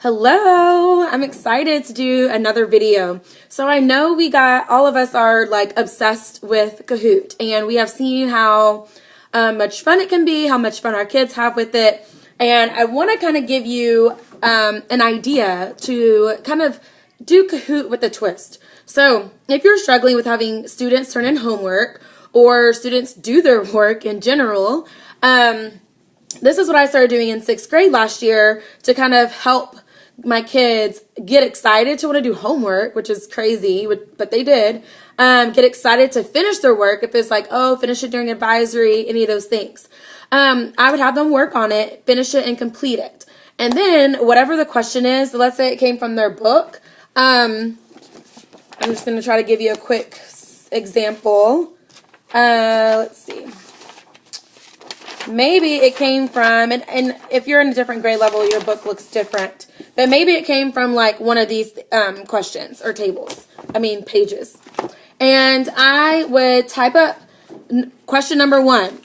Hello, I'm excited to do another video. So I know all of us are like obsessed with Kahoot, and we have seen how much fun it can be, how much fun our kids have with it. And I want to kind of give you an idea to kind of do Kahoot with a twist. So if you're struggling with having students turn in homework or students do their work in general, this is what I started doing in 6th grade last year to kind of help my kids get excited to want to do homework, which is crazy, but they did. Get excited to finish their work if it's like, oh, finish it during advisory, any of those things. I would have them work on it, finish it, and complete it. And then whatever the question is, let's say it came from their book. I'm just going to try to give you a quick example. Let's see. Maybe it came from, and if you're in a different grade level, your book looks different. But maybe it came from like one of these questions or pages. And I would type up question number 1.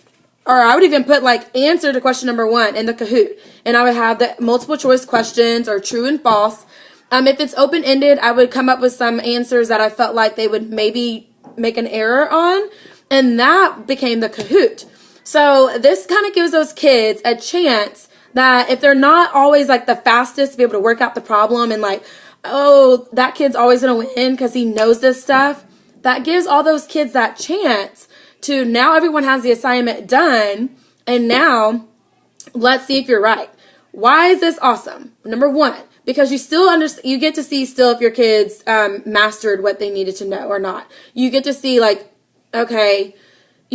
Or I would even put like answer to question number 1 in the Kahoot. And I would have the multiple choice questions or true and false. If it's open-ended, I would come up with some answers that I felt like they would maybe make an error on. And that became the Kahoot. So this kind of gives those kids a chance that if they're not always like the fastest to be able to work out the problem and like, oh, that kid's always going to win because he knows this stuff, that gives all those kids that chance to now everyone has the assignment done, and now let's see if you're right. Why is this awesome? Number 1, because you get to see still if your kids mastered what they needed to know or not. You get to see like, okay,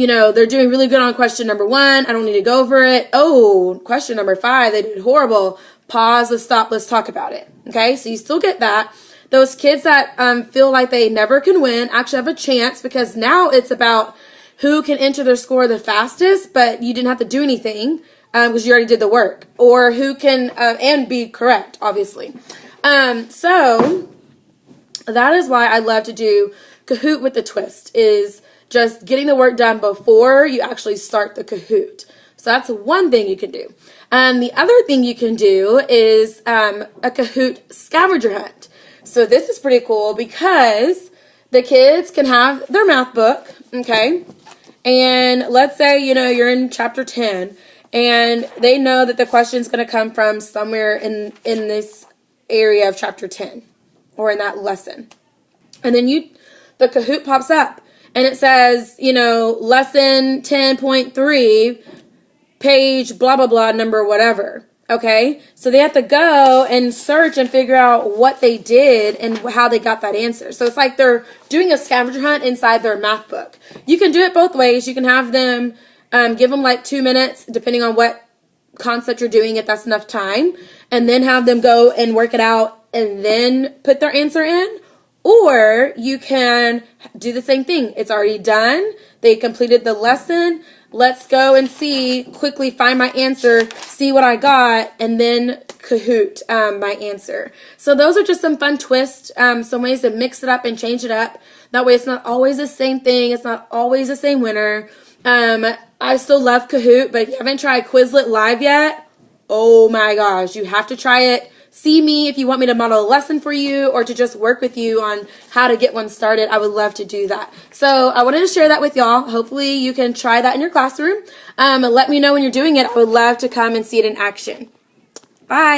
they're doing really good on question number 1. I don't need to go over it. Oh, question number 5, they did horrible. Pause, let's stop, let's talk about it. Okay, so you still get that. Those kids that feel like they never can win actually have a chance, because now it's about who can enter their score the fastest, but you didn't have to do anything because you already did the work. Or who can, and be correct, obviously. So that is why I love to do Kahoot with the twist, is just getting the work done before you actually start the Kahoot. So that's one thing you can do. The other thing you can do is a Kahoot scavenger hunt. So this is pretty cool because the kids can have their math book, okay? And let's say, you're in chapter 10 and they know that the question is going to come from somewhere in this area of chapter 10 or in that lesson. And then the Kahoot pops up. And it says, lesson 10.3, page blah, blah, blah, number whatever. Okay? So they have to go and search and figure out what they did and how they got that answer. So it's like they're doing a scavenger hunt inside their math book. You can do it both ways. You can have them, give them like 2 minutes, depending on what concept you're doing, if that's enough time. And then have them go and work it out and then put their answer in. Or you can do the same thing. It's already done. They completed the lesson. Let's go and quickly find my answer, see what I got, and then Kahoot my answer. So those are just some fun twists, some ways to mix it up and change it up. That way it's not always the same thing. It's not always the same winner. I still love Kahoot, but if you haven't tried Quizlet Live yet, oh my gosh, you have to try it. See me if you want me to model a lesson for you or to just work with you on how to get one started. I would love to do that. So I wanted to share that with y'all. Hopefully you can try that in your classroom. Let me know when you're doing it. I would love to come and see it in action. Bye.